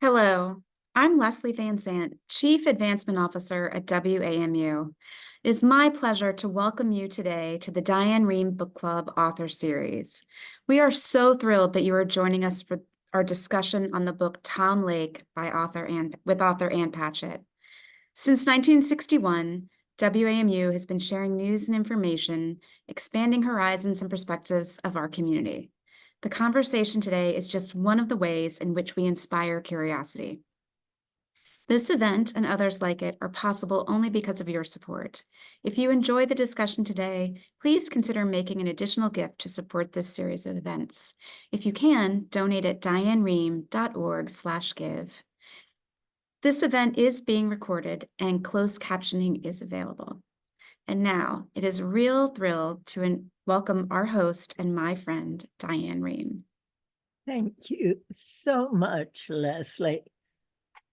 Hello, I'm Leslie Van Sant, Chief Advancement Officer at WAMU. It is my pleasure to welcome you today to the Diane Rehm Book Club Author Series. We are so thrilled that you are joining us for our discussion on the book Tom Lake by author Ann Patchett. Since 1961, WAMU has been sharing news and information, expanding horizons and perspectives of our community. The conversation today is just one of the ways in which we inspire curiosity. This event and others like it are possible only because of your support. If you enjoy the discussion today, please consider making an additional gift to support this series of events. If you can, donate at dianerehm.org/give. This event is being recorded and closed captioning is available. And now it is a real thrill to welcome our host and my friend, Diane Rehm. Thank you so much, Leslie,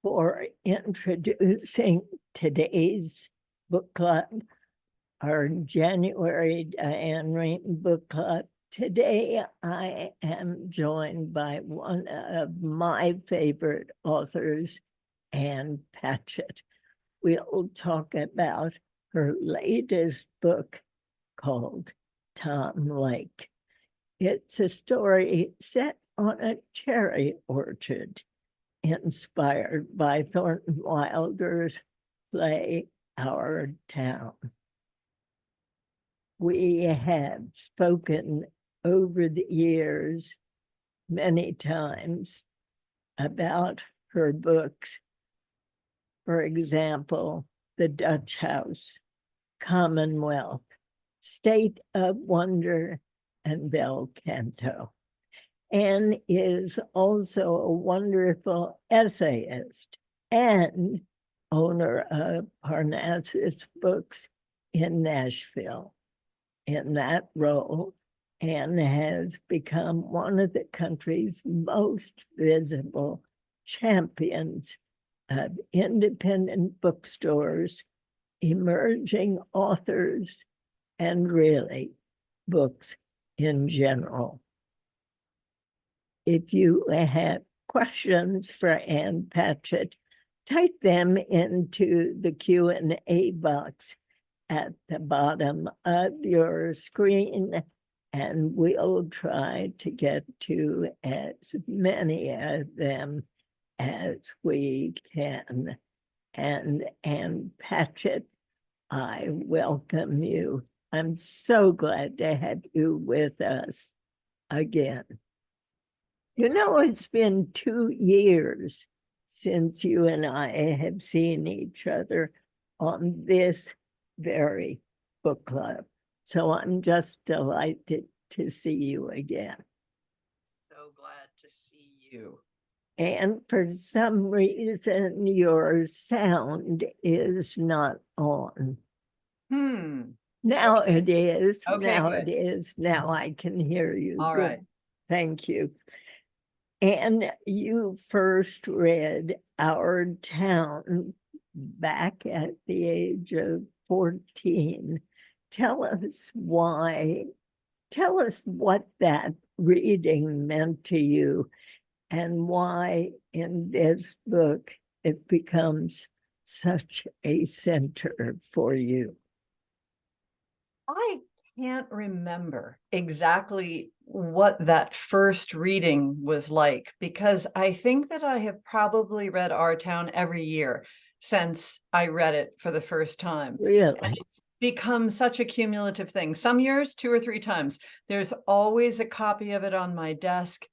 for introducing today's book club, our January Diane Rehm book club. Today, I am joined by one of my favorite authors, Ann Patchett. We'll talk about her latest book called Tom Lake. It's a story set on a cherry orchard, inspired by Thornton Wilder's play Our Town. We have spoken over the years many times about her books. For example, The Dutch House, Commonwealth, State of Wonder, and Bel Canto. Ann is also a wonderful essayist and owner of Parnassus Books in Nashville. In that role, Ann has become one of the country's most visible champions of independent bookstores, emerging authors, and really books in general. If you have questions for Ann Patchett, type them into the Q&A box at the bottom of your screen, and we'll try to get to as many of them as we can. And Ann Patchett, I welcome you. I'm so glad to have you with us again. You know, it's been 2 years since you and I have seen each other on this very book club. So I'm just delighted to see you again. So glad to see you. And for some reason, your sound is not on. Now Okay. it is. Okay, now good. it is. Now I can hear you. All Good. right. Thank you. And you first read Our Town back at the age of 14. Tell us why. Tell us what that reading meant to you and why in this book it becomes such a center for you. I can't remember exactly what that first reading was like, because I think that I have probably read Our Town every year since I read it for the first time. Really? And it's become such a cumulative thing. Some years, 2 or 3 times. There's always a copy of it on my desk.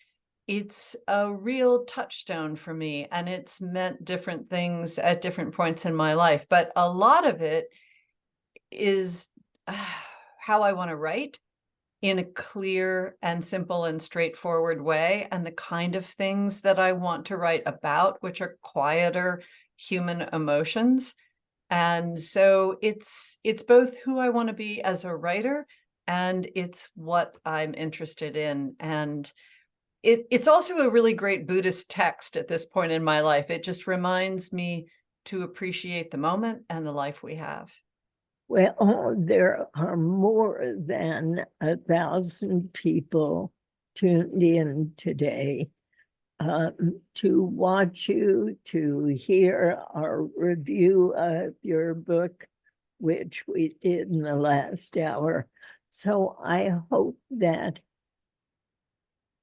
It's a real touchstone for me, and it's meant different things at different points in my life. But a lot of it is how I want to write in a clear and simple and straightforward way, and the kind of things that I want to write about, which are quieter human emotions. And so it's both who I want to be as a writer, and it's what I'm interested in. And it's also a really great Buddhist text at this point in my life. It just reminds me to appreciate the moment and the life we have. Well, there are more than 1,000 people tuned in today to watch you, to hear our review of your book, which we did in the last hour. So I hope that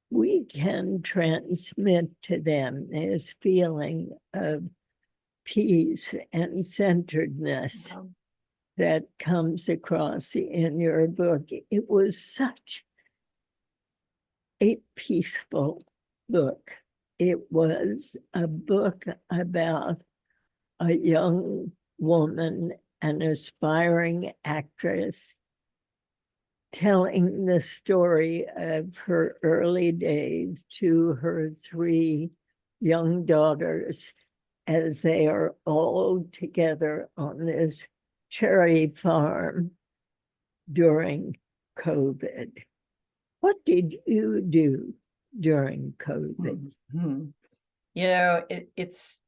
we can transmit to them this feeling of peace and centeredness that comes across in your book. It was such a peaceful book. It was a book about a young woman, an aspiring actress, telling the story of her early days to her 3 young daughters as they are all together on this cherry farm during COVID. What did you do during COVID? Mm-hmm. You know, it's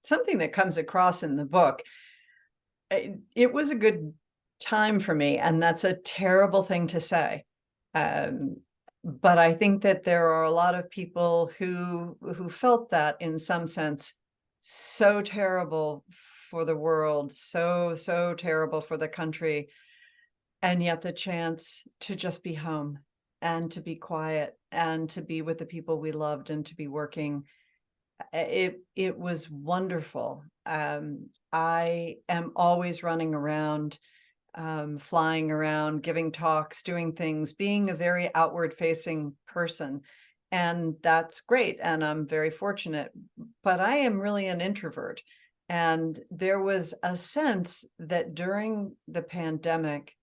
something that comes across in the book. It was a good time for me, and that's a terrible thing to say. But I think that there are a lot of people who felt that in some sense. So terrible for the world, so terrible for the country, and yet the chance to just be home and to be quiet and to be with the people we loved and to be working. It was wonderful. I am always running around, flying around, giving talks, doing things, being a very outward facing person. And that's great. And I'm very fortunate, but I am really an introvert. And there was a sense that during the pandemic,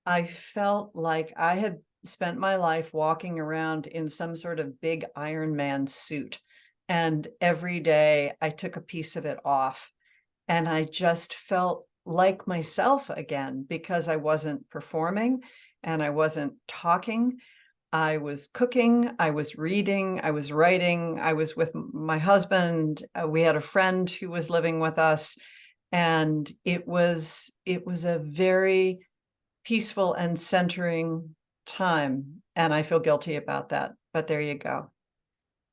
I felt like I had spent my life walking around in some sort of big Iron Man suit. And every day I took a piece of it off. And I just felt like myself again, because I wasn't performing and I wasn't talking. I was cooking, I was reading, I was writing, I was with my husband. We had a friend who was living with us. And it was a very peaceful and centering time. And I feel guilty about that, but there you go.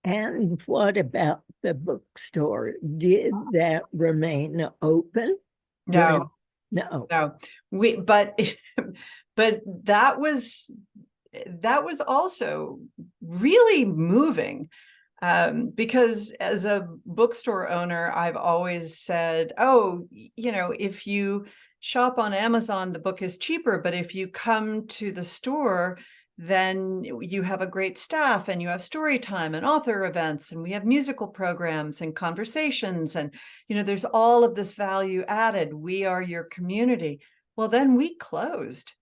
And what about the bookstore? Did that remain open? No, No. but that was also really moving, because as a bookstore owner, I've always said, oh, you know, if you shop on Amazon, the book is cheaper, but if you come to the store, then you have a great staff and you have story time and author events, and we have musical programs and conversations, and you know, there's all of this value added. We are your community. Well, then we closed.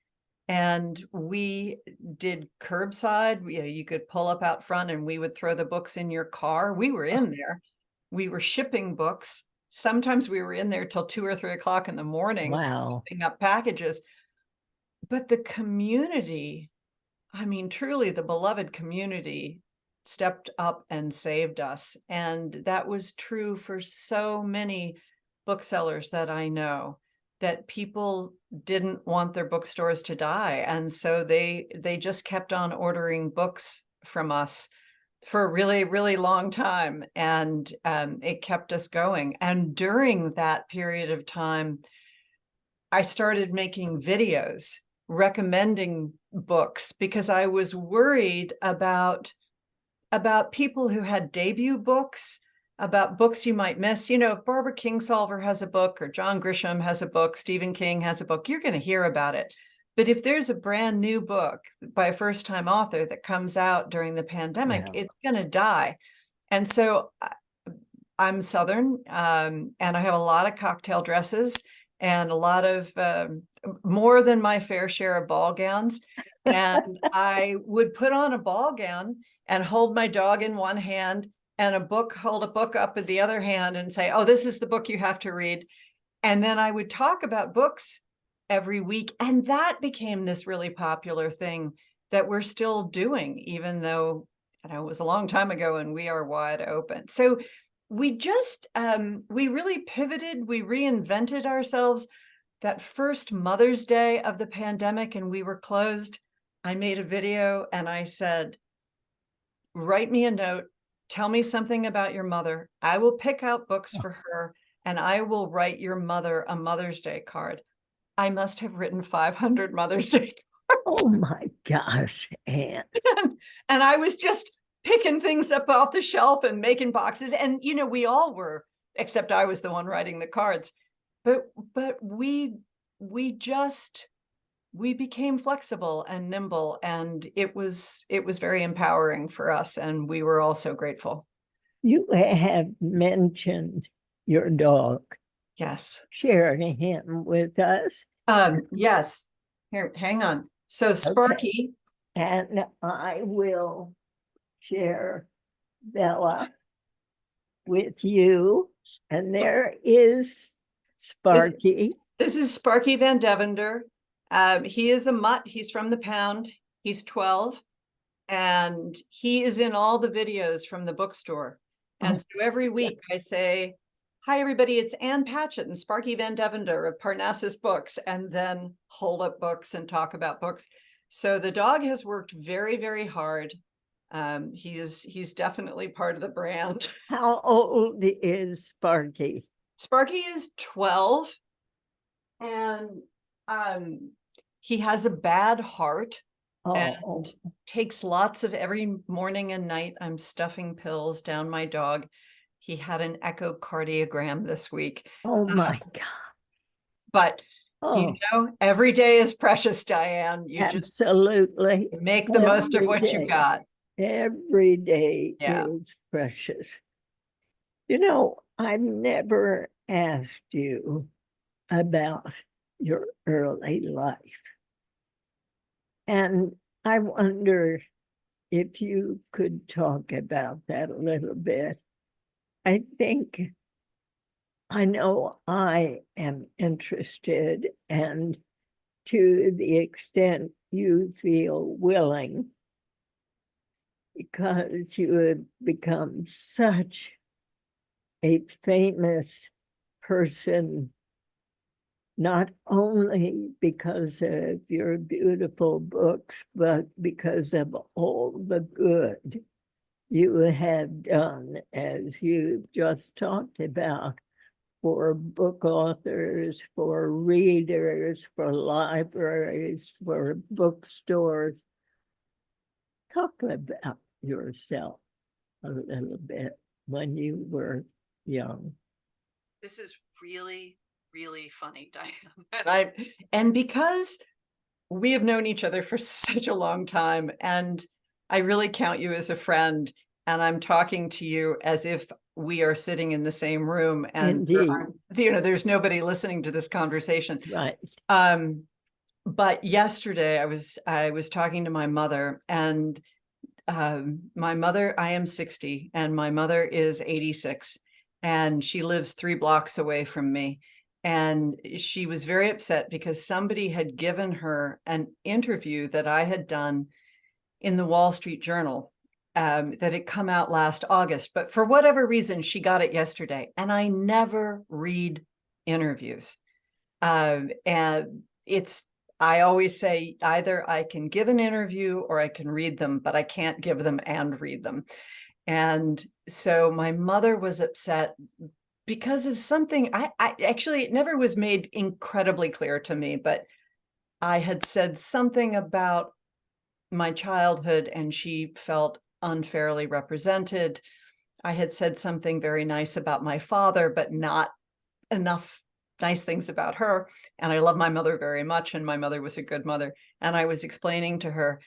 And we did curbside. You could pull up out front and we would throw the books in your car. We were in there. We were shipping books. Sometimes we were in there till 2 or 3 o'clock in the morning. Wow. Picking up packages. But the community, I mean, truly the beloved community, stepped up and saved us. And that was true for so many booksellers that I know, that people didn't want their bookstores to die. And so they just kept on ordering books from us for a really, really long time. And it kept us going. And during that period of time, I started making videos recommending books, because I was worried about people who had debut books, about books you might miss. You know, if Barbara Kingsolver has a book, or John Grisham has a book, Stephen King has a book, you're going to hear about it. But if there's a brand new book by a first-time author that comes out during the pandemic, it's going to die. And so I'm Southern, and I have a lot of cocktail dresses and a lot of more than my fair share of ball gowns. And I would put on a ball gown and hold my dog in one hand and hold a book up in the other hand and say, oh, this is the book you have to read. And then I would talk about books every week. And that became this really popular thing that we're still doing, even though, you know, it was a long time ago and we are wide open. So we just, we really pivoted, we reinvented ourselves. That first Mother's Day of the pandemic and we were closed, I made a video and I said, write me a note tell me something about your mother. I will pick out books for her and I will write your mother a Mother's Day card. I must have written 500 Mother's Day cards. Oh my gosh, Ann. And I was just picking things up off the shelf and making boxes. And, you know, we all were, except I was the one writing the cards. But we became flexible and nimble, and it was very empowering for us. And we were all so grateful. You have mentioned your dog. Yes. Sharing him with us. Yes. Here, hang on. So Sparky. And I will share Bella with you. And there is Sparky. This is Sparky Van Devender. He is a mutt. He's from the pound. He's 12. And he is in all the videos from the bookstore. And so every week I say, hi, everybody, it's Ann Patchett and Sparky Van Devender of Parnassus Books, and then hold up books and talk about books. So the dog has worked very, very hard. He's definitely part of the brand. How old is Sparky? Sparky is 12, and he has a bad heart. And takes lots of, every morning and night, I'm stuffing pills down my dog. He had an echocardiogram this week. Oh my God. But you know, every day is precious, Diane. You absolutely just make the most of what you got. Every day is precious. You know, I've never asked you about your early life. And I wonder if you could talk about that a little bit. I think I know I am interested, and to the extent you feel willing, because you have become such a famous person, not only because of your beautiful books, but because of all the good you have done, as you just talked about, for book authors, for readers, for libraries, for bookstores. Talk about yourself a little bit when you were young. This is really funny, Diane. And because we have known each other for such a long time, and I really count you as a friend, and I'm talking to you as if we are sitting in the same room, and you know, there's nobody listening to this conversation. Right. But yesterday I was talking to my mother, and my mother, I am 60 and my mother is 86, and she lives 3 blocks away from me. And she was very upset because somebody had given her an interview that I had done in the Wall Street Journal that had come out last August. But for whatever reason, she got it yesterday. And I never read interviews. And I always say either I can give an interview or I can read them, but I can't give them and read them. And so my mother was upset because of something I actually, it never was made incredibly clear to me, but I had said something about my childhood and she felt unfairly represented. I had said something very nice about my father, but not enough nice things about her. And I love my mother very much, and my mother was a good mother. And I was explaining to her,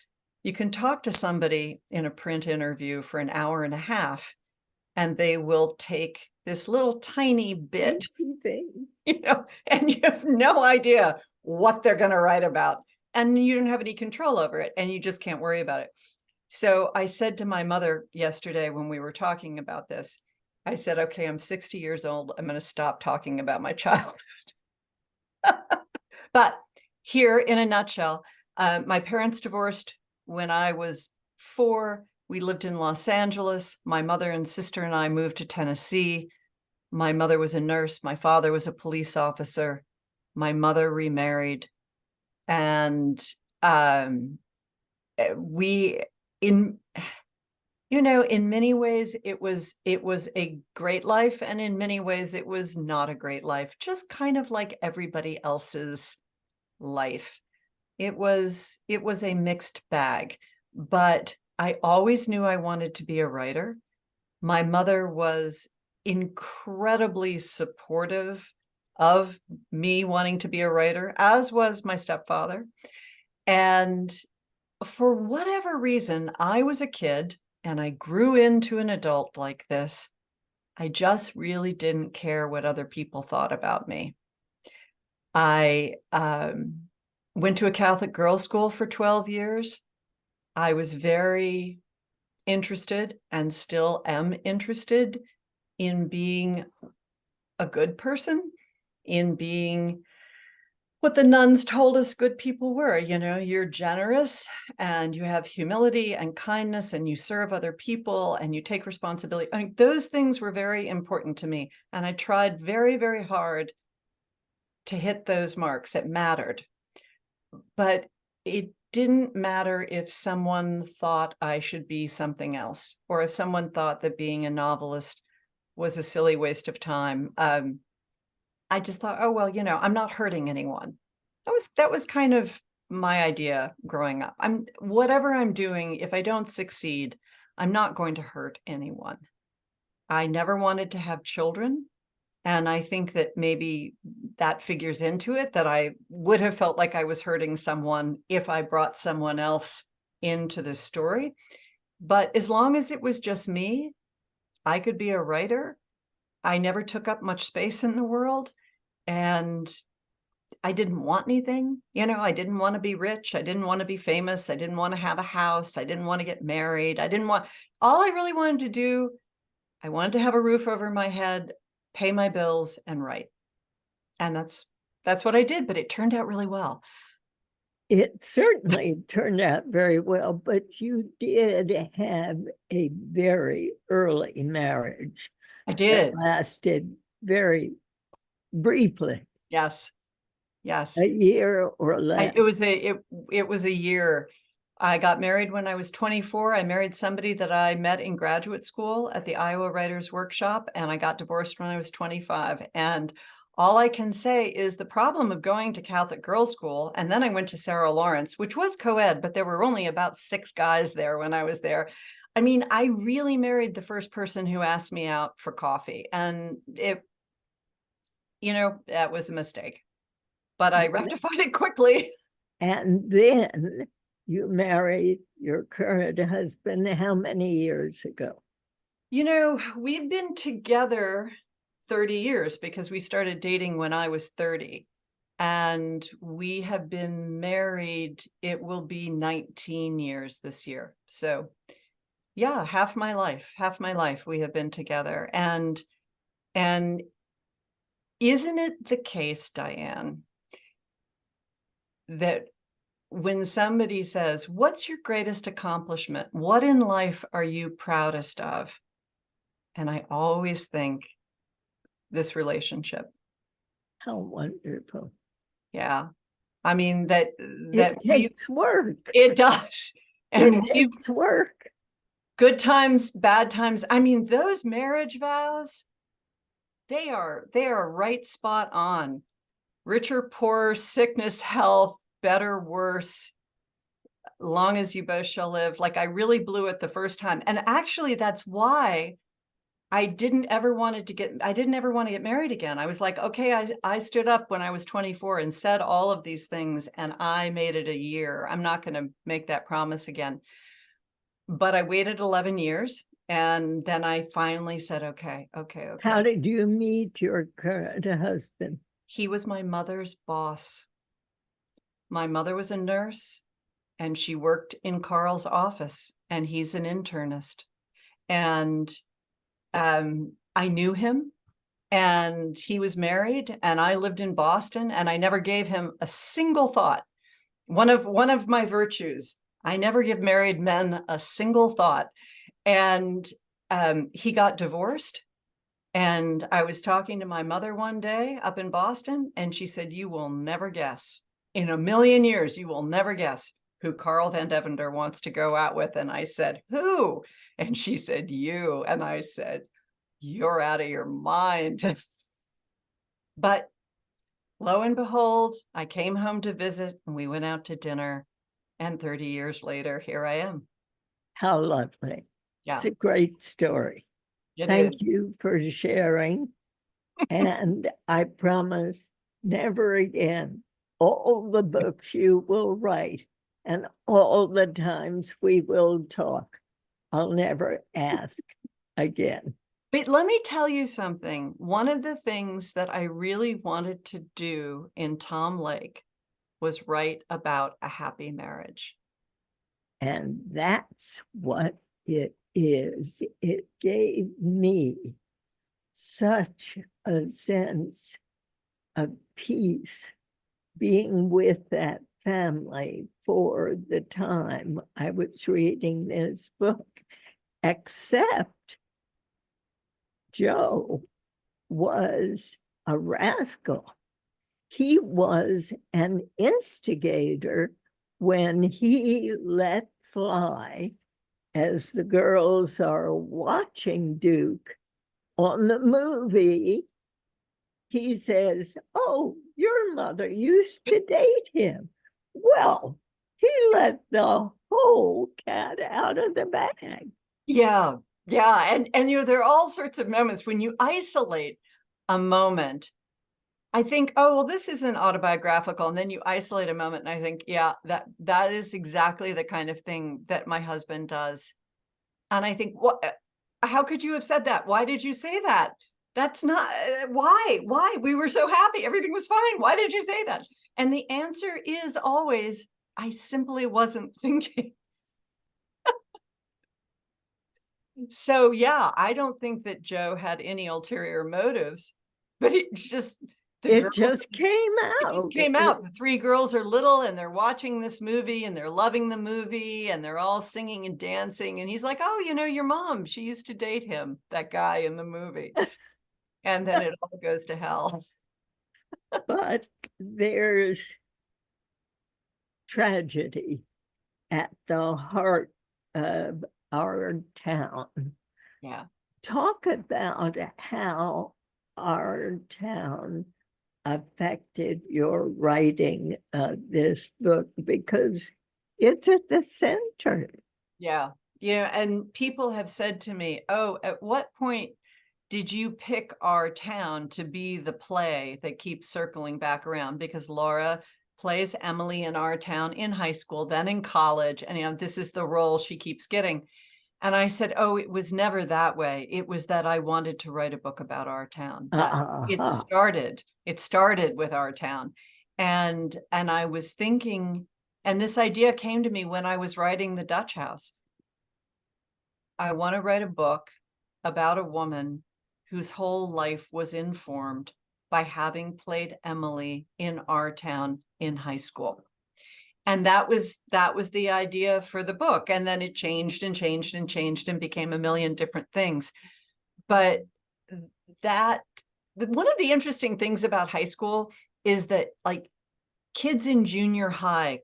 you can talk to somebody in a print interview for an hour and a half, and they will take this little tiny bit, you know, and you have no idea what they're going to write about, and you don't have any control over it, and you just can't worry about it. So I said to my mother yesterday when we were talking about this, I said, okay, I'm 60 years old. I'm going to stop talking about my childhood. But here, in a nutshell, my parents divorced when I was 4. We lived in Los Angeles. My mother and sister and I moved to Tennessee. My mother was a nurse. My father was a police officer. My mother remarried. And You know, in many ways, it was a great life, and in many ways, it was not a great life, just kind of like everybody else's life. It was a mixed bag, but I always knew I wanted to be a writer. My mother was incredibly supportive of me wanting to be a writer, as was my stepfather. And for whatever reason, I was a kid and I grew into an adult like this. I just really didn't care what other people thought about me. I went to a Catholic girls' school for 12 years. I was very interested and still am interested in being a good person, in being what the nuns told us good people were. You know, you're generous and you have humility and kindness and you serve other people and you take responsibility. I mean, those things were very important to me. And I tried very, very hard to hit those marks. It mattered. But it didn't matter if someone thought I should be something else, or if someone thought that being a novelist was a silly waste of time. I just thought, oh, well, you know, I'm not hurting anyone. That was kind of my idea growing up. Whatever I'm doing, if I don't succeed, I'm not going to hurt anyone. I never wanted to have children. And I think that maybe that figures into it, that I would have felt like I was hurting someone if I brought someone else into the story. But as long as it was just me, I could be a writer. I never took up much space in the world. And I didn't want anything. You know, I didn't want to be rich. I didn't want to be famous. I didn't want to have a house. I didn't want to get married. All I really wanted to do, I wanted to have a roof over my head, pay my bills, and write. And that's what I did, but it turned out really well. It certainly turned out very well, but you did have a very early marriage. I did. That lasted very briefly. Yes. A year or less. It was a year. I got married when I was 24. I married somebody that I met in graduate school at the Iowa Writers Workshop, and I got divorced when I was 25. And all I can say is the problem of going to Catholic girls' school, and then I went to Sarah Lawrence, which was co-ed, but there were only about 6 guys there when I was there. I mean, I really married the first person who asked me out for coffee, and that was a mistake. But I rectified it quickly. And then you married your current husband how many years ago? You know, we've been together 30 years because we started dating when I was 30. And we have been married, it will be 19 years this year. So yeah, half my life we have been together. And isn't it the case, Diane, that when somebody says, what's your greatest accomplishment? What in life are you proudest of? And I always think this relationship. How wonderful. Yeah. I mean, it takes work. It does. And it takes work. Good times, bad times. I mean, those marriage vows, they are right spot on. Richer, poorer, sickness, health, better, worse, long as you both shall live. Like, I really blew it the first time. And actually, that's why I didn't ever want to get married again. I was like, okay, I stood up when I was 24 and said all of these things, and I made it a year. I'm not going to make that promise again. But I waited 11 years. And then I finally said, okay. How did you meet your current husband? He was my mother's boss. My mother was a nurse, and she worked in Carl's office, and he's an internist. And I knew him, and he was married, and I lived in Boston, and I never gave him a single thought. One of my virtues, I never give married men a single thought. And he got divorced. And I was talking to my mother one day up in Boston, and she said, you will never guess. In a million years, you will never guess who Carl Van Devender wants to go out with. And I said, who? And she said, you. And I said, you're out of your mind. But lo and behold, I came home to visit and we went out to dinner. And 30 years later, here I am. How lovely. Yeah, It's a great story. it Thank is. you for sharing. And I promise never again, all the books you will write and all the times we will talk, I'll never ask again. But let me tell you something. One of the things that I really wanted to do in Tom Lake was write about a happy marriage. And that's what it is. It gave me such a sense of peace being with that family for the time I was reading this book, except Joe was a rascal. He was an instigator when he let fly, as the girls are watching Duke on the movie. He says, oh, your mother used to date him. Well, he let the whole cat out of the bag. Yeah, yeah. And there are all sorts of moments when you isolate a moment. I think, oh, well, this isn't autobiographical. And then you isolate a moment and I think, yeah, that is exactly the kind of thing that my husband does. And I think, what, how could you have said that? Why did you say that? That's not, why? We were so happy. Everything was fine. Why did you say that? And the answer is always, I simply wasn't thinking. So yeah, I don't think that Joe had any ulterior motives, but it's just, It just came out. It just came out. The three girls are little and they're watching this movie and they're loving the movie and they're all singing and dancing. And he's like, oh, you know, your mom, she used to date him, that guy in the movie. And then it all goes to hell. But there's tragedy at the heart of our town. Yeah. Talk about how our town affected your writing of this book, because it's at the center. Yeah. Yeah. And people have said to me, oh, at what point did you pick our town to be the play that keeps circling back around? Because Laura plays Emily in our town in high school, then in college. And, you know, this is the role she keeps getting. And I said, oh, it was never that way. It was that I wanted to write a book about our town. It started with our town. And I was thinking, and this idea came to me when I was writing The Dutch House. I want to write a book about a woman whose whole life was informed by having played Emily in our town in high school. And that was the idea for the book. And then it changed and changed and changed and became a million different things. But one of the interesting things about high school is that, like, kids in junior high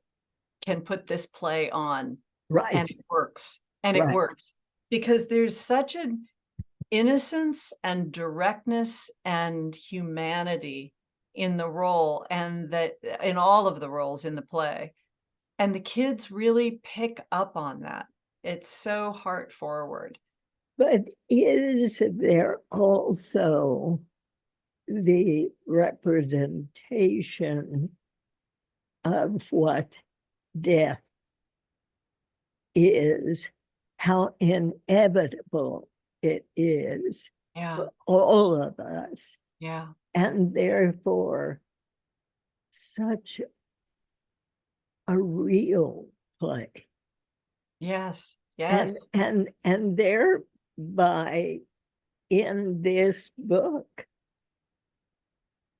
can put this play on, right? And it works. And it works because there's such an innocence and directness and humanity in the role, and that in all of the roles in the play. And the kids really pick up on that. It's so heart forward. But is there also the representation of what death is, how inevitable it is for all of us? Yeah. And therefore, such a real play. Yes. Yes. And thereby, in this book,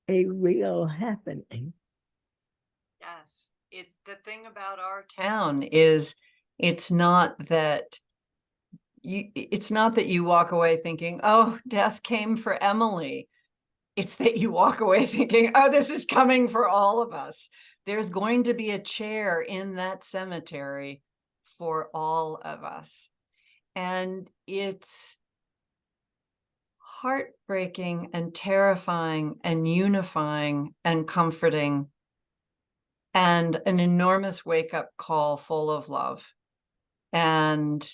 a real happening. Yes. The thing about our town is it's not that you walk away thinking, oh, death came for Emily. It's that you walk away thinking, oh, this is coming for all of us. there's going to be a chair in that cemetery for all of us. And it's heartbreaking and terrifying and unifying and comforting and an enormous wake-up call full of love. And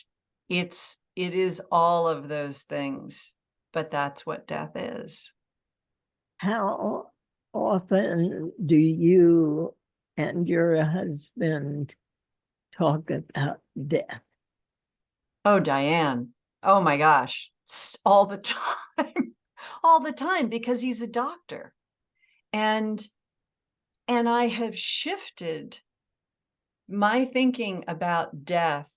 it is all of those things, but that's what death is. How often do you and your husband talk about death? Oh, Diane. Oh my gosh. All the time. All the time, because he's a doctor. And I have shifted my thinking about death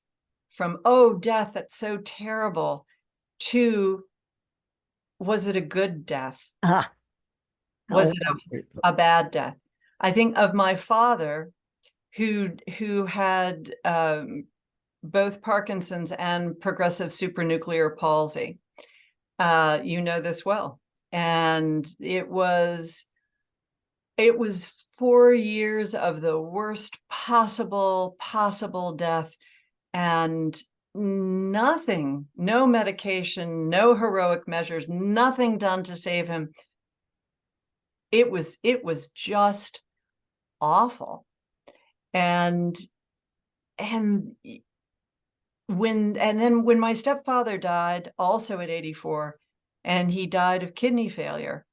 from, oh, death, that's so terrible, to, was it a good death? Ah, Was it a bad death? I think of my father, who had both Parkinson's and progressive supranuclear palsy. You know this well. And it was 4 years of the worst possible death, and nothing, no medication, no heroic measures, nothing done to save him. It was just awful. And then when my stepfather died, also at 84, and he died of kidney failure,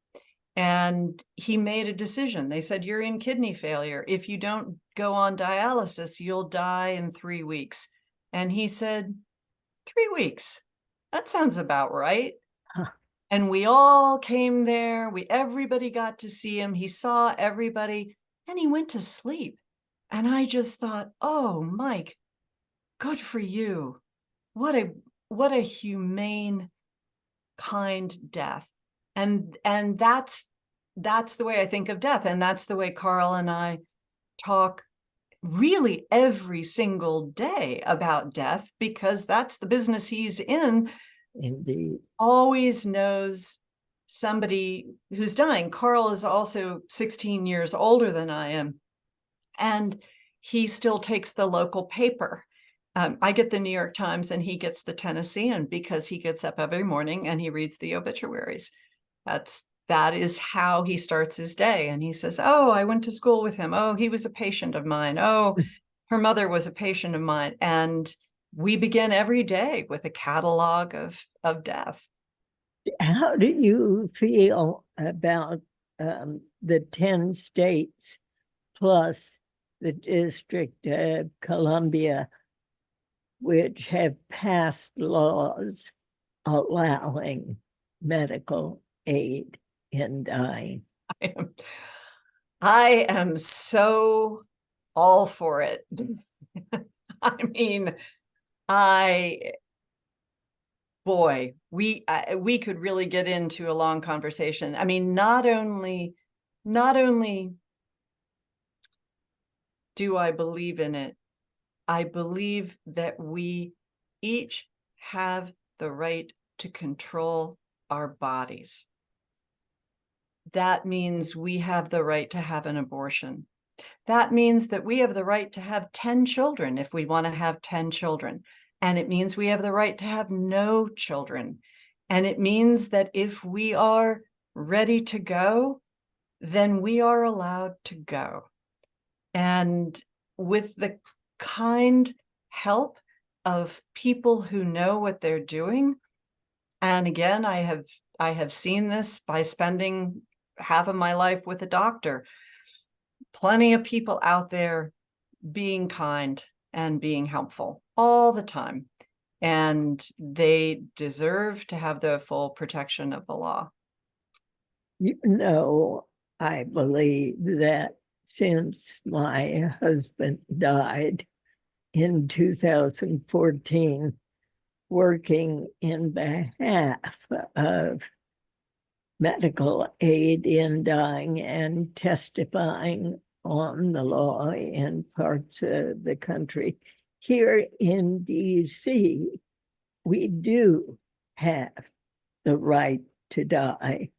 and he made a decision. They said, you're in kidney failure. If you don't go on dialysis, you'll die in 3 weeks. And he said, 3 weeks? That sounds about right. Huh. And we all came there. Everybody got to see him. He saw everybody, and he went to sleep. And I just thought, oh, Mike, good for you. What a humane, kind death. And that's the way I think of death. And that's the way Carl and I talk really every single day about death, because that's the business he's in. Indeed. Always knows somebody who's dying. Carl is also 16 years older than I am, and he still takes the local paper. I get the New York Times and he gets the Tennessean, because he gets up every morning and he reads the obituaries. That is how he starts his day. And he says, oh, I went to school with him. Oh, he was a patient of mine. Oh, her mother was a patient of mine. And we begin every day with a catalog of death. How do you feel about the 10 states plus the District of Columbia, which have passed laws allowing medical aid in dying? I am so all for it. I mean, boy, we could really get into a long conversation. I mean, not only do I believe in it, I believe that we each have the right to control our bodies. That means we have the right to have an abortion. That means that we have the right to have 10 children if we want to have 10 children. And it means we have the right to have no children. And it means that if we are ready to go, then we are allowed to go. And with the kind help of people who know what they're doing. And again, I have seen this by spending half of my life with a doctor. Plenty of people out there being kind and being helpful all the time. And they deserve to have the full protection of the law. You know, I believe that since my husband died in 2014, working in behalf of medical aid in dying and testifying on the law in parts of the country. Here in DC, we do have the right to die.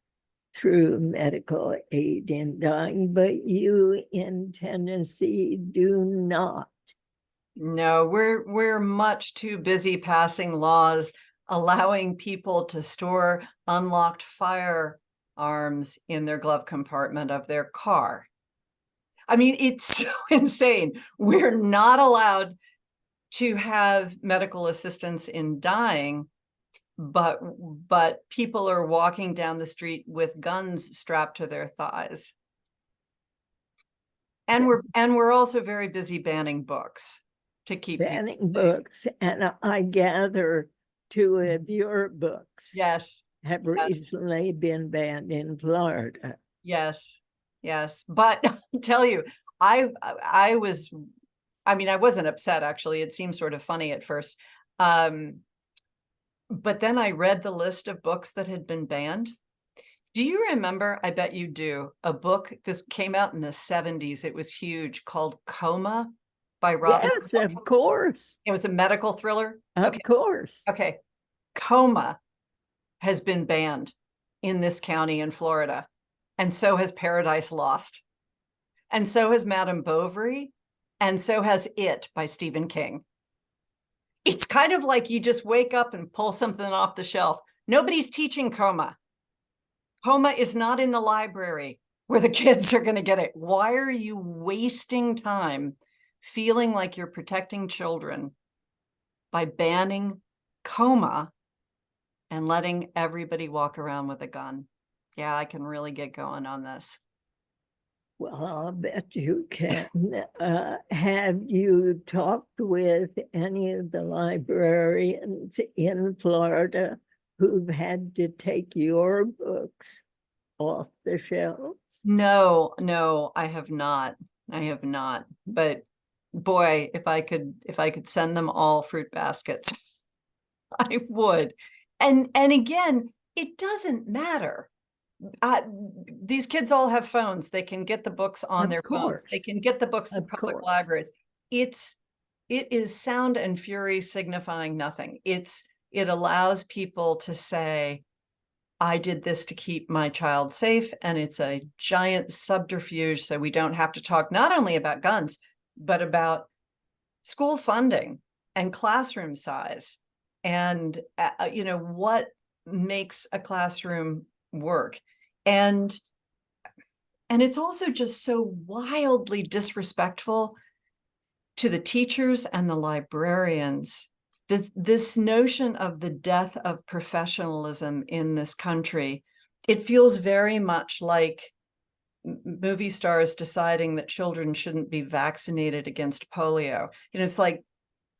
through medical aid in dying, but you in Tennessee do not. No, we're much too busy passing laws allowing people to store unlocked firearms in their glove compartment of their car. I mean, it's so insane. We're not allowed to have medical assistance in dying, but people are walking down the street with guns strapped to their thighs. And we're also very busy banning books to keep banning books. And I gather 2 of your books yes have recently been banned in Florida. Yes. But I'll tell you, I wasn't upset, actually. It seemed sort of funny at first. But then I read the list of books that had been banned. Do you remember, I bet you do, a book, this came out in the 70s, it was huge, called Coma by Robin? Yes, of course. It was a medical thriller? Of course. Okay. Coma has been banned in this county in Florida. And so has Paradise Lost. And so has Madame Bovary. And so has It by Stephen King. It's kind of like you just wake up and pull something off the shelf. Nobody's teaching Coma. Coma is not in the library where the kids are going to get it. Why are you wasting time feeling like you're protecting children by banning Coma and letting everybody walk around with a gun? Yeah, I can really get going on this. Well, I'll bet you can. Have you talked with any of the librarians in Florida who've had to take your books off the shelves? No, I have not. But boy, if I could send them all fruit baskets, I would. And again, it doesn't matter. These kids all have phones. They can get the books on their phones. They can get the books in public libraries. It is sound and fury signifying nothing. It allows people to say, I did this to keep my child safe, and it's a giant subterfuge so we don't have to talk not only about guns, but about school funding and classroom size and what makes a classroom work. And it's also just so wildly disrespectful to the teachers and the librarians. This notion of the death of professionalism in this country, it feels very much like movie stars deciding that children shouldn't be vaccinated against polio. It's like,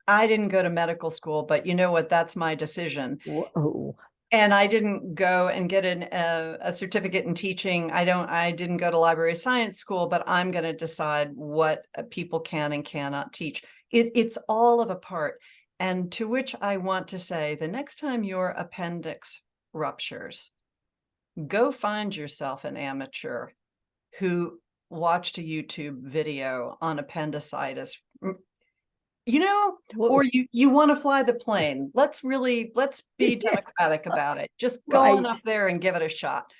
I didn't go to medical school, but you know what? That's my decision. Whoa. And I didn't go and get a certificate in teaching. I didn't go to library science school, but I'm going to decide what people can and cannot teach. It's all of a part. And to which I want to say, the next time your appendix ruptures, go find yourself an amateur who watched a YouTube video on appendicitis. Or you want to fly the plane. Let's be democratic about it. Just go on up there and give it a shot.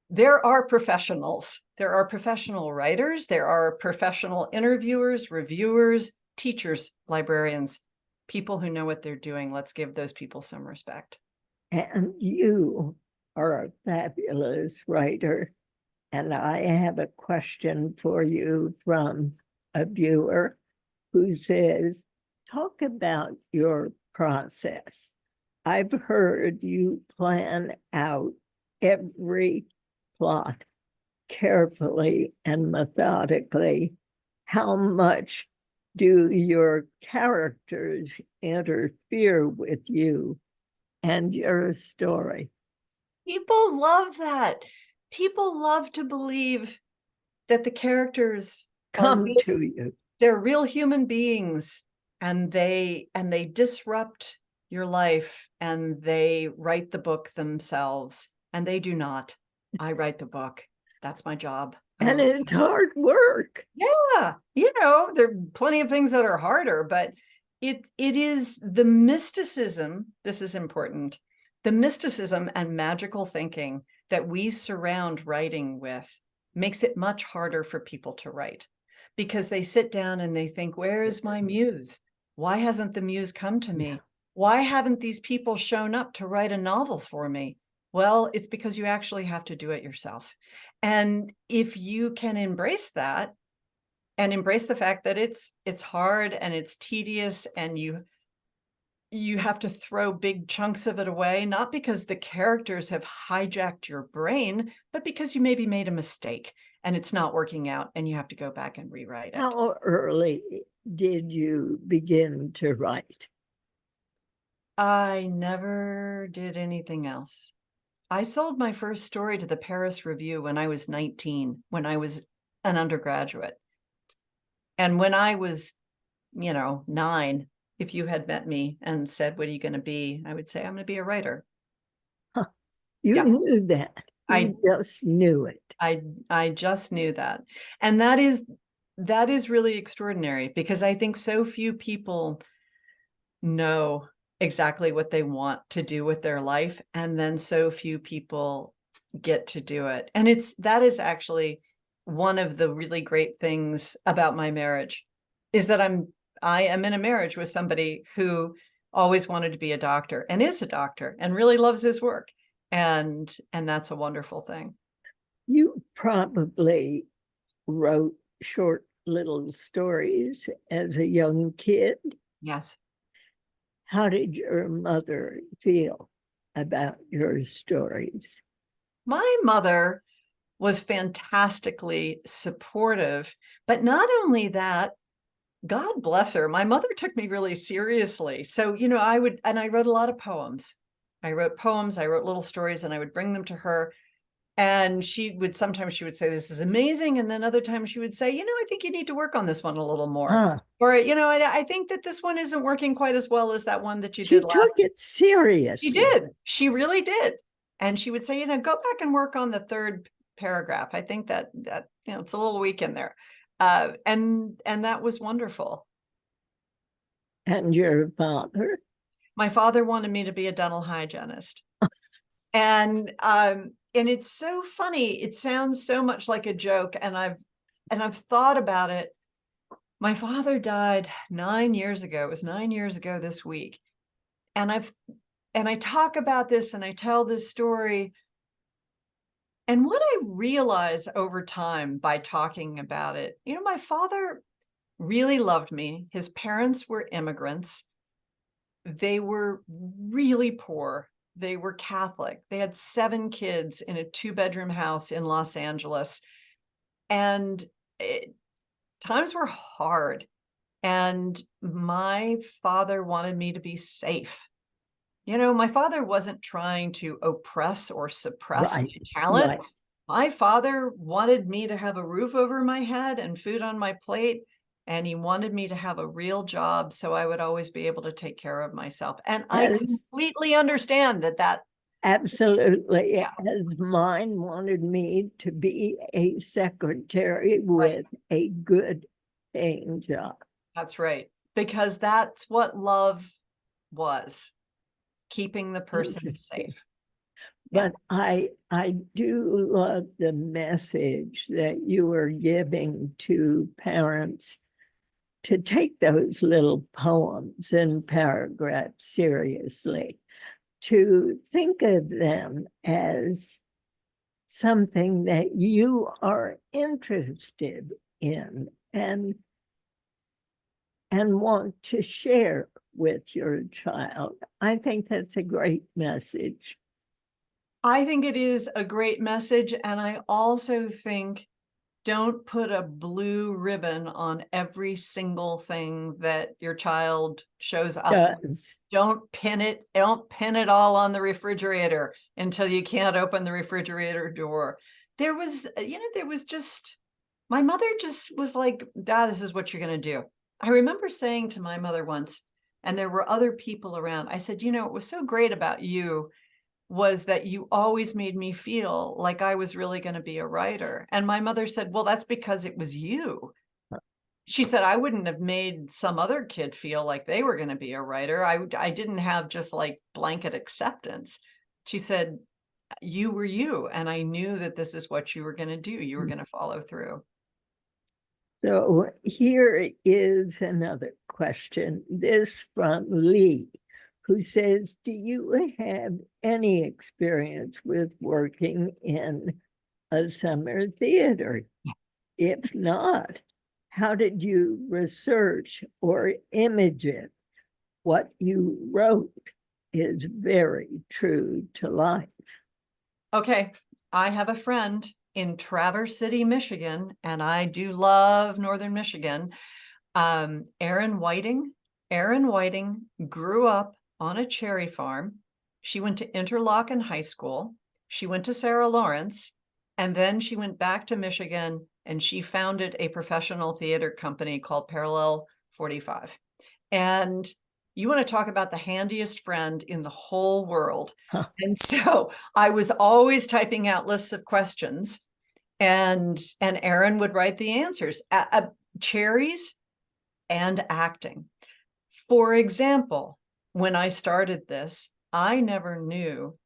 There are professionals. There are professional writers. There are professional interviewers, reviewers, teachers, librarians, people who know what they're doing. Let's give those people some respect. And you are a fabulous writer. And I have a question for you from a viewer who says, talk about your process. I've heard you plan out every plot carefully and methodically. How much do your characters interfere with you and your story? People love that. People love to believe that the characters come to you. They're real human beings, and they disrupt your life, and they write the book themselves, and they do not. I write the book. That's my job. And it's hard work. Yeah. There are plenty of things that are harder, but it is the mysticism. This is important. The mysticism and magical thinking that we surround writing with makes it much harder for people to write, because they sit down and they think, where is my muse? Why hasn't the muse come to me? Why haven't these people shown up to write a novel for me? Well, it's because you actually have to do it yourself. And if you can embrace that and embrace the fact that it's hard and it's tedious, and you have to throw big chunks of it away, not because the characters have hijacked your brain, but because you maybe made a mistake and it's not working out and you have to go back and rewrite it. How early did you begin to write? I never did anything else. I sold my first story to the Paris Review when I was 19, when I was an undergraduate. And when I was, 9, if you had met me and said, what are you going to be? I would say, I'm going to be a writer. You knew that. I just knew it. I just knew that. And that is really extraordinary, because I think so few people know exactly what they want to do with their life, and then so few people get to do it. And that is actually one of the really great things about my marriage, is that I am in a marriage with somebody who always wanted to be a doctor and is a doctor and really loves his work. And that's a wonderful thing. You probably wrote short little stories as a young kid. Yes. How did your mother feel about your stories? My mother was fantastically supportive, but not only that, God bless her, my mother took me really seriously. So, I wrote a lot of poems. I wrote little stories, and I would bring them to her. And sometimes she would say, this is amazing. And then other times she would say, I think you need to work on this one a little more. Huh. Or, I think that this one isn't working quite as well as that one that you did last. She took it seriously. She did. She really did. And she would say, go back and work on the third paragraph. I think that it's a little weak in there. And that was wonderful. And your father? My father wanted me to be a dental hygienist. And it's so funny. It sounds so much like a joke. And I've thought about it. My father died 9 years ago. It was 9 years ago this week. And I talk about this and I tell this story. And what I realize over time by talking about it, my father really loved me. His parents were immigrants. They were really poor. They were Catholic. They had 7 kids in a 2-bedroom house in Los Angeles. And times were hard. And my father wanted me to be safe. My father wasn't trying to oppress or suppress my talent. Right. My father wanted me to have a roof over my head and food on my plate. And he wanted me to have a real job so I would always be able to take care of myself. And I completely understand that. Absolutely. Yeah. As mine wanted me to be a secretary with a good paying job. That's right. Because that's what love was. Keeping the person safe. But I do love the message that you are giving to parents to take those little poems and paragraphs seriously, to think of them as something that you are interested in and want to share with your child. I think that's a great message. I think it is a great message. And I also think, don't put a blue ribbon on every single thing that your child shows up. Don't pin it all on the refrigerator until you can't open the refrigerator door. There was just, my mother just was like, this is what you're going to do. I remember saying to my mother once, and there were other people around, I said, what was so great about you was that you always made me feel like I was really going to be a writer. And my mother said, well, that's because it was you. She said, I wouldn't have made some other kid feel like they were going to be a writer. I didn't have just like blanket acceptance. She said, you were you, and I knew that this is what you were going to do. You were going to follow through. So here is another question. This from Lee, who says, do you have any experience with working in a summer theater? If not, how did you research or image it? What you wrote is very true to life. Okay, I have a friend in Traverse City, Michigan, and I do love Northern Michigan. Erin Whiting. Erin Whiting grew up on a cherry farm. She went to Interlochen High School. She went to Sarah Lawrence, and then she went back to Michigan and she founded a professional theater company called Parallel 45. And you want to talk about the handiest friend in the whole world. Huh. And so I was always typing out lists of questions, and Erin would write the answers. Cherries and acting. For example, when I started this, I never knew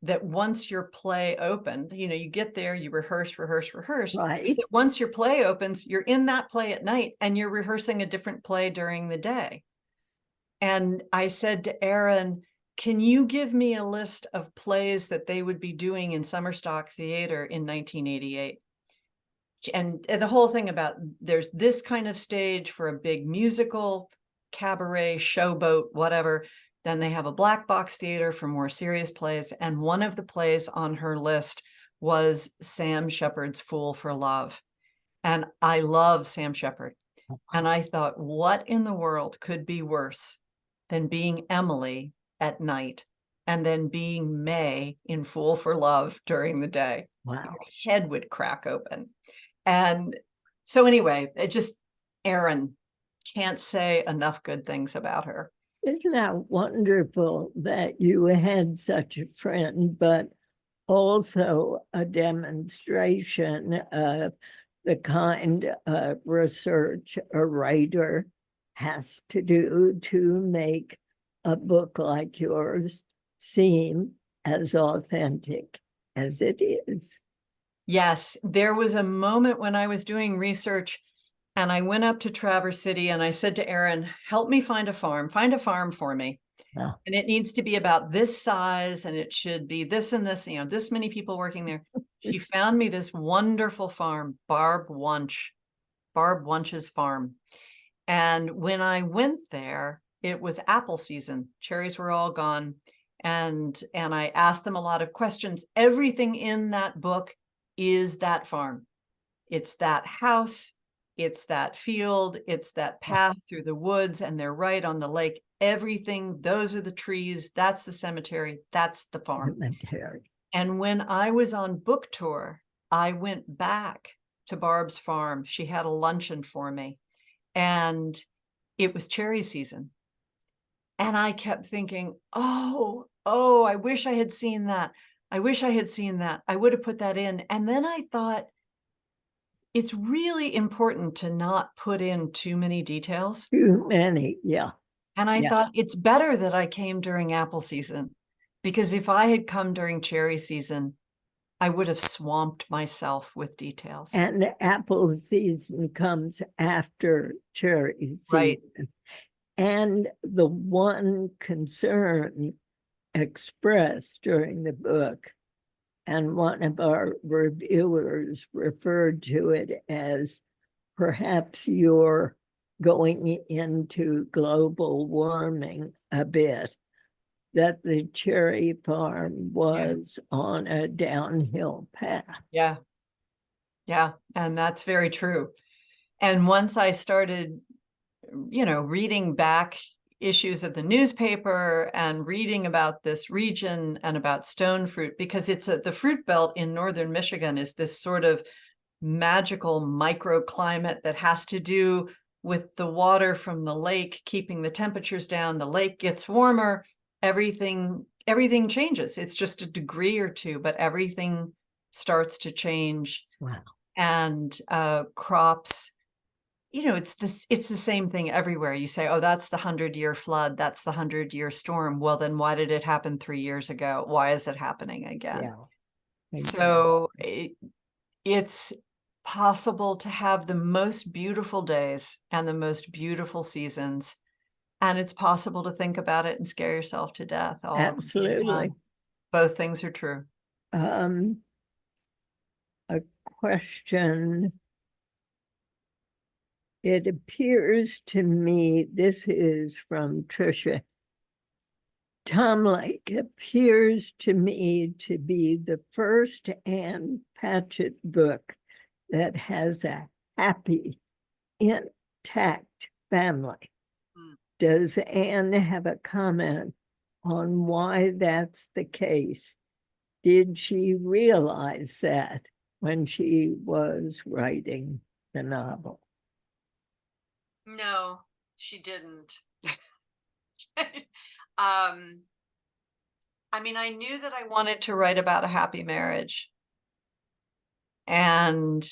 that once your play opened, you get there, you rehearse. Right. Once your play opens, you're in that play at night and you're rehearsing a different play during the day. And I said to Erin, can you give me a list of plays that they would be doing in summer stock theater in 1988? And the whole thing about there's this kind of stage for a big musical, cabaret, showboat, whatever. Then they have a black box theater for more serious plays. And one of the plays on her list was Sam Shepard's Fool for Love. And I love Sam Shepard. And I thought, what in the world could be worse than being Emily at night and then being May in Fool for Love during the day? Wow. Your head would crack open. And so anyway, Erin, can't say enough good things about her. Isn't that wonderful that you had such a friend, but also a demonstration of the kind of research a writer has to do to make a book like yours seem as authentic as it is? Yes, there was a moment when I was doing research and I went up to Traverse City and I said to Erin, help me find a farm for me. Oh. And it needs to be about this size and it should be this and this, this many people working there. She found me this wonderful farm, Barb Wunsch's farm. And when I went there, it was apple season. Cherries were all gone. And I asked them a lot of questions. Everything in that book is that farm. It's that house, it's that field, it's that path through the woods, and they're right on the lake. Everything, those are the trees, that's the cemetery, that's the farm. Cemetery. And when I was on book tour, I went back to Barb's farm. She had a luncheon for me, and it was cherry season. And I kept thinking, oh, I wish I had seen that. I wish I had seen that. I would have put that in. And then I thought, it's really important to not put in too many details. Too many, yeah. And I thought it's better that I came during apple season, because if I had come during cherry season, I would have swamped myself with details. And apple season comes after cherry season. Right. And the one concern expressed during the book, and one of our reviewers referred to it as perhaps you're going into global warming a bit, that the cherry farm was on a downhill path. Yeah. And that's very true. And once I started, reading back issues of the newspaper and reading about this region and about stone fruit, because the fruit belt in northern Michigan is this sort of magical microclimate that has to do with the water from the lake keeping the temperatures down. The lake gets warmer, everything changes. It's just a degree or two, but everything starts to change. Wow. And crops it's the same thing everywhere. You say, oh, that's the 100-year flood, that's the 100-year storm. Well, then why did it happen 3 years ago? Why is it happening again? Yeah. So it's possible to have the most beautiful days and the most beautiful seasons, and it's possible to think about it and scare yourself to death all at the same Absolutely. time. Both things are true. A question. It appears to me, this is from Tricia. Tom Lake appears to me to be the first Ann Patchett book that has a happy, intact family. Does Ann have a comment on why that's the case? Did she realize that when she was writing the novel? No, she didn't. I mean, I knew that I wanted to write about a happy marriage, and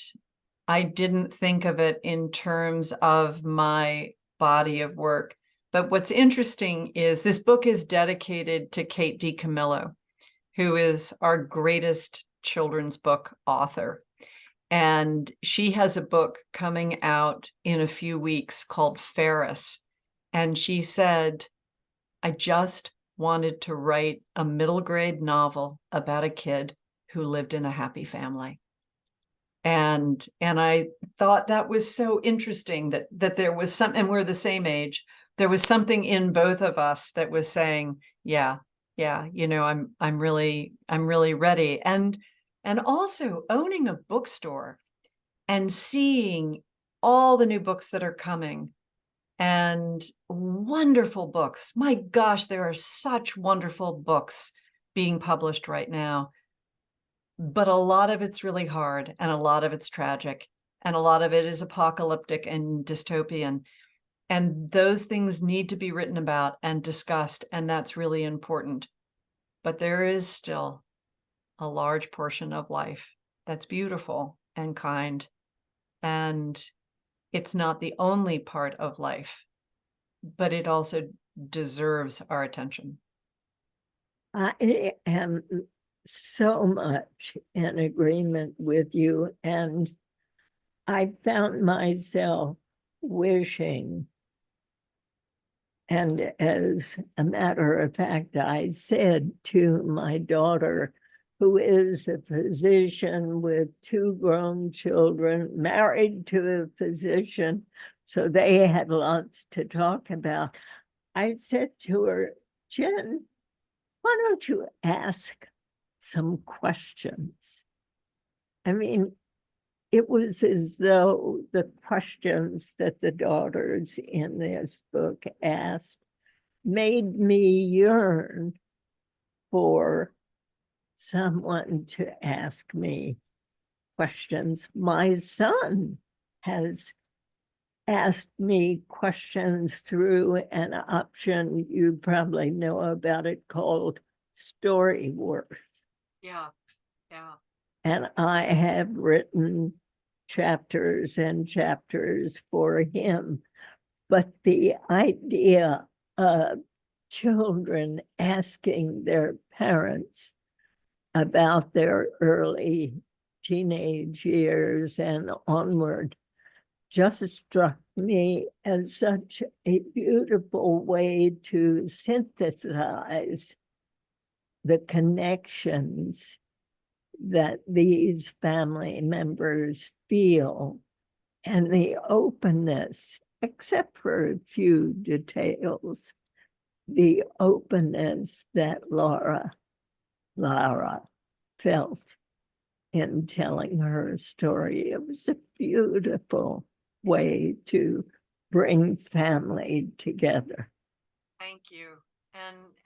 I didn't think of it in terms of my body of work. But what's interesting is this book is dedicated to Kate DiCamillo, who is our greatest children's book author. And she has a book coming out in a few weeks called Ferris. And she said, I just wanted to write a middle grade novel about a kid who lived in a happy family. And I thought that was so interesting that there was some, and we're the same age, there was something in both of us that was saying, yeah, I'm really ready. And also owning a bookstore and seeing all the new books that are coming and wonderful books. My gosh, there are such wonderful books being published right now. But a lot of it's really hard, and a lot of it's tragic, and a lot of it is apocalyptic and dystopian. And those things need to be written about and discussed, and that's really important. But there is still a large portion of life that's beautiful and kind, and it's not the only part of life, but it also deserves our attention. I am so much in agreement with you, and I found myself wishing, and as a matter of fact, I said to my daughter, who is a physician with 2 grown children, married to a physician, so they had lots to talk about. I said to her, Jen, why don't you ask some questions? I mean, it was as though the questions that the daughters in this book asked made me yearn for someone to ask me questions. My son has asked me questions through an option you probably know about it called Storyworth. Yeah. And I have written chapters and chapters for him. But the idea of children asking their parents about their early teenage years and onward just struck me as such a beautiful way to synthesize the connections that these family members feel and the openness, except for a few details, the openness that Lara felt in telling her story. It was a beautiful way to bring family together. Thank you.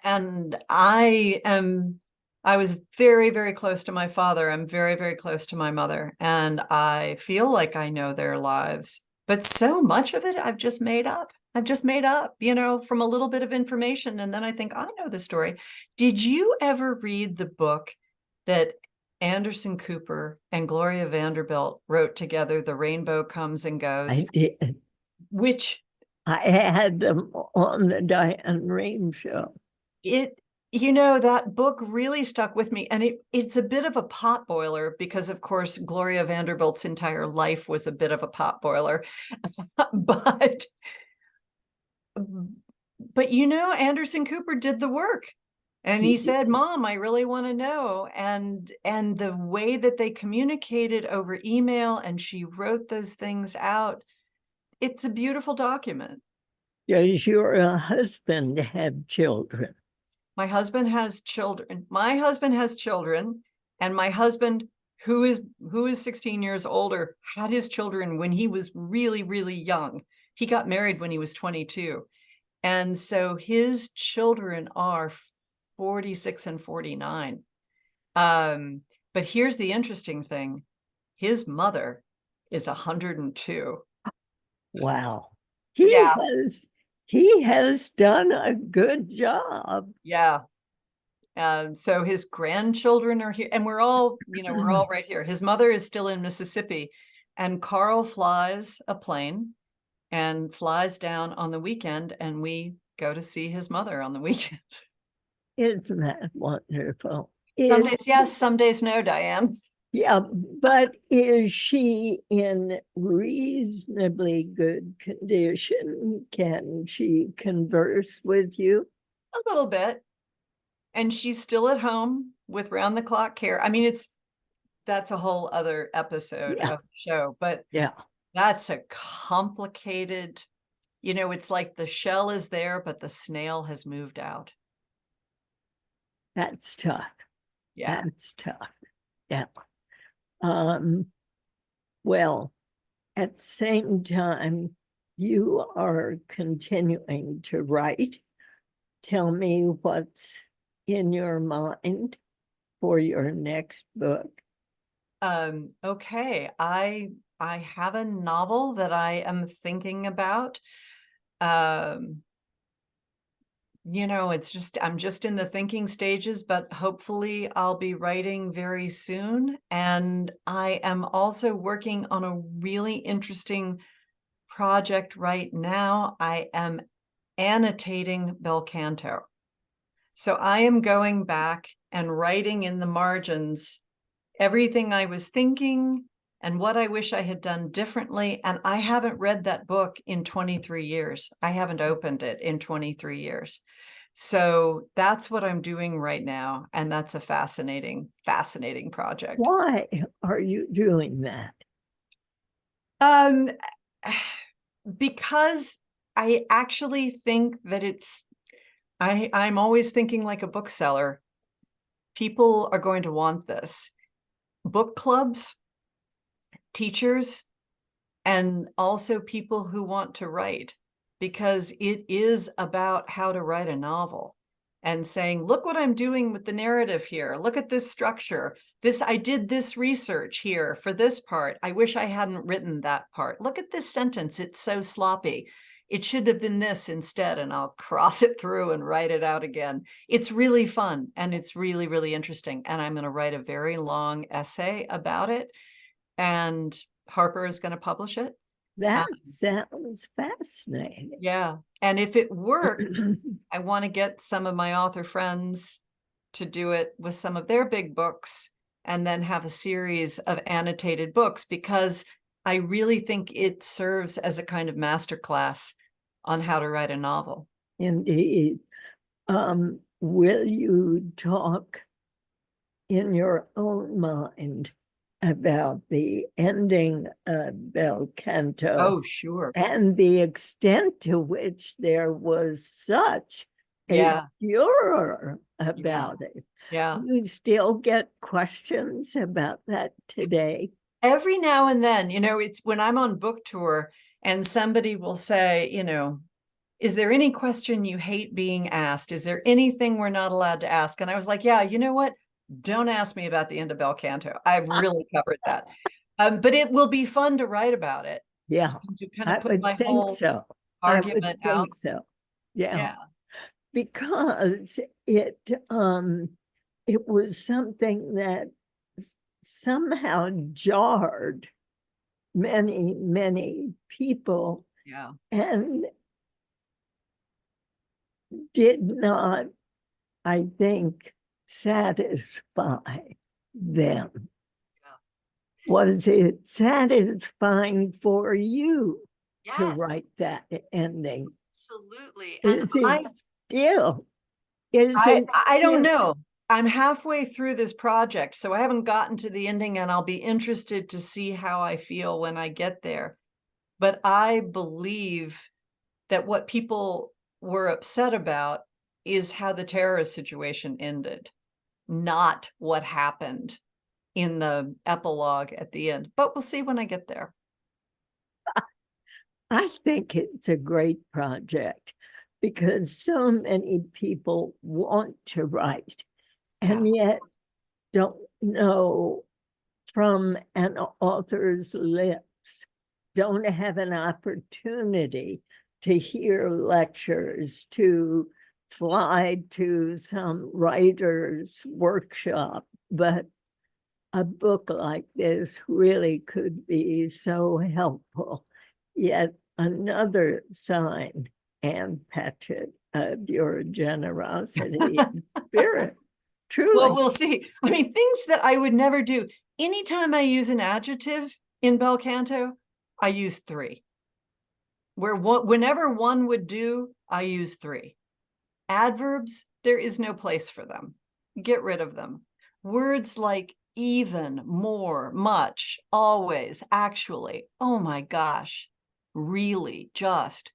And I was very, very close to my father. I'm very, very close to my mother, and I feel like I know their lives, but so much of it I've just made up. From a little bit of information, and then I think I know the story. Did you ever read the book that Anderson Cooper and Gloria Vanderbilt wrote together The Rainbow Comes and Goes, I did. which I had them on the Diane Rehm show. that book really stuck with me. And it's a bit of a potboiler because, of course, Gloria Vanderbilt's entire life was a bit of a potboiler. but Anderson Cooper did the work. And he said, Mom, I really want to know. And the way that they communicated over email and she wrote those things out, it's a beautiful document. Does your husband have children? My husband has children. My husband has children. And my husband, who is 16 years older, had his children when he was really, really young. He got married when he was 22. And so his children are 46 and 49. But here's the interesting thing. His mother is 102. Wow. Yeah. He has done a good job. Yeah. So his grandchildren are here, and we're all right here. His mother is still in Mississippi, and Carl flies a plane and flies down on the weekend, and we go to see his mother on the weekend. Isn't that wonderful? Some days yes, some days no, Diane. Yeah, but is she in reasonably good condition? Can she converse with you? A little bit. And she's still at home with round-the-clock care. I mean, that's a whole other episode of the show, but that's a complicated, it's like the shell is there, but the snail has moved out. That's tough. Yeah. That's tough. Yeah. Well, at the same time, you are continuing to write. Tell me what's in your mind for your next book. Okay. I have a novel that I am thinking about. I'm just in the thinking stages, but hopefully I'll be writing very soon. And I am also working on a really interesting project right now. I am annotating bel canto. So I am going back and writing in the margins everything I was thinking and what I wish I had done differently. And I haven't read that book in 23 years. I haven't opened it in 23 years. So that's what I'm doing right now. And that's a fascinating, fascinating project. Why are you doing that? Because I actually think that I'm always thinking like a bookseller. People are going to want this. Book clubs, teachers, and also people who want to write, because it is about how to write a novel and saying, look what I'm doing with the narrative here. Look at this structure. I did this research here for this part. I wish I hadn't written that part. Look at this sentence. It's so sloppy. It should have been this instead, and I'll cross it through and write it out again. It's really fun, and it's really, really interesting. And I'm going to write a very long essay about it, and Harper is going to publish it. That sounds fascinating. Yeah. And if it works, I want to get some of my author friends to do it with some of their big books, and then have a series of annotated books, because I really think it serves as a kind of masterclass on how to write a novel. Indeed. Will you talk in your own mind about the ending of bel canto? Oh, sure. And the extent to which there was such a furor about it. Yeah. You still get questions about that today? Every now and then, it's when I'm on book tour and somebody will say, is there any question you hate being asked? Is there anything we're not allowed to ask? And I was like, yeah, you know what? Don't ask me about the end of bel canto. I've really covered that. But it will be fun to write about it. Yeah, to kind of put my whole argument out. So. Yeah. Because it was something that somehow jarred many, many people Yeah. and did not, I think, satisfy them. Yeah. Was it satisfying for you to Yes, write that ending? absolutely. And Is it still? Is I it don't still? know. I'm halfway through this project, so I haven't gotten to the ending, and I'll be interested to see how I feel when I get there. But I believe that what people were upset about is how the terrorist situation ended, not what happened in the epilogue at the end. But we'll see when I get there. I think it's a great project because so many people want to write and yet don't know from an author's lips, don't have an opportunity to hear lectures, to fly to some writer's workshop. But a book like this really could be so helpful. Yet another sign, Ann Patchett, of your generosity and spirit. Truly. Well, we'll see. I mean, things that I would never do. Anytime I use an adjective in bel canto, I use 3. Whenever one would do, I use 3. Adverbs, there is no place for them. Get rid of them. Words like even, more, much, always, actually, oh my gosh, really, just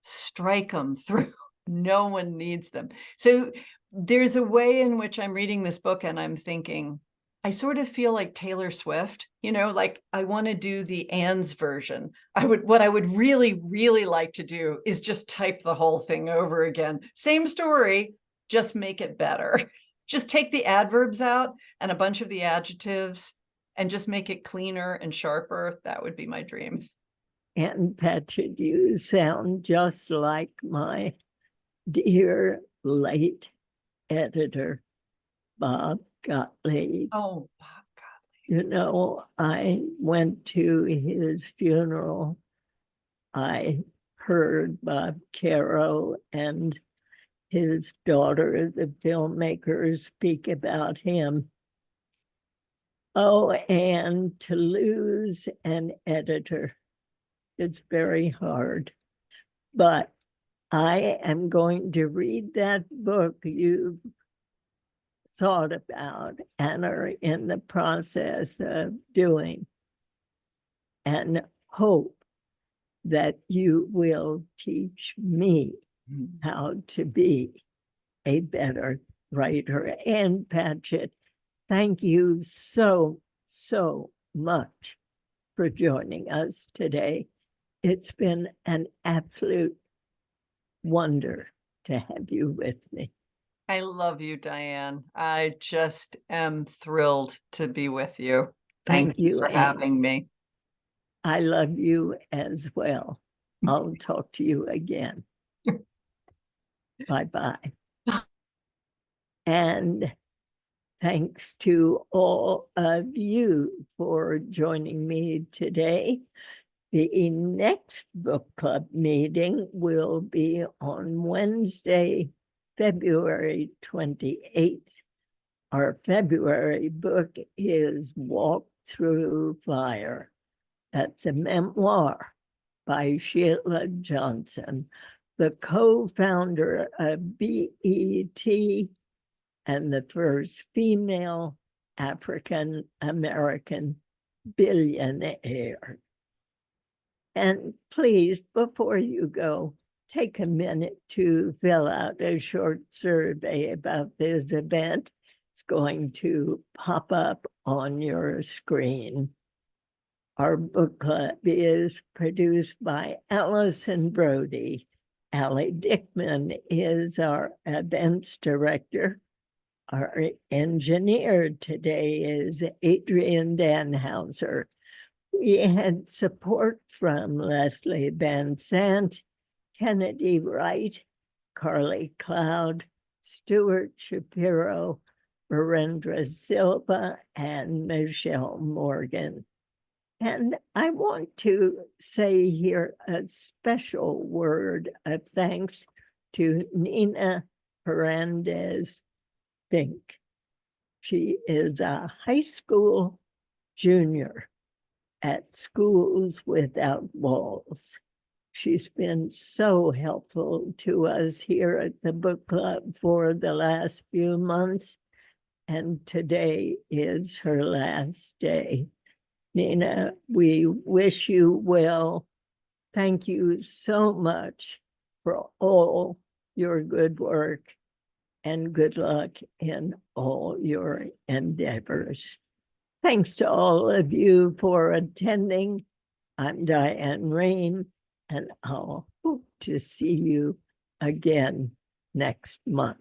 strike them through. No one needs them. So there's a way in which I'm reading this book and I'm thinking, I sort of feel like Taylor Swift, like I want to do the Ann's version. What I would really, really like to do is just type the whole thing over again. Same story, just make it better. Just take the adverbs out and a bunch of the adjectives and just make it cleaner and sharper. That would be my dream. Ann Patchett, you sound just like my dear late editor, Bob Gottlieb. Oh, Bob Gottlieb. You know, I went to his funeral. I heard Bob Caro and his daughter, the filmmaker, speak about him. Oh, and to lose an editor, it's very hard. But I am going to read that book you've thought about and are in the process of doing, and hope that you will teach me how to be a better writer. Ann Patchett, thank you so, so much for joining us today. It's been an absolute wonder to have you with me. I love you, Diane. I just am thrilled to be with you. Thank you for Ann. having me. I love you as well. I'll talk to you again. Bye-bye. And thanks to all of you for joining me today. The next book club meeting will be on Wednesday, February 28th. Our February book is Walk Through Fire. That's a memoir by Sheila Johnson, the co-founder of BET and the first female African-American billionaire. And please, before you go, take a minute to fill out a short survey about this event. It's going to pop up on your screen. Our book club is produced by Allison Brody. Allie Dickman is our events director. Our engineer today is Adrian Danhauser. We had support from Leslie Van Sant, Kennedy Wright, Carly Cloud, Stuart Shapiro, Narendra Silva, and Michelle Morgan. And I want to say here a special word of thanks to Nina Hernandez Fink. She is a high school junior at Schools Without Walls. She's been so helpful to us here at the book club for the last few months, and today is her last day. Nina, we wish you well. Thank you so much for all your good work, and good luck in all your endeavors. Thanks to all of you for attending. I'm Diane Rehm, and I'll hope to see you again next month.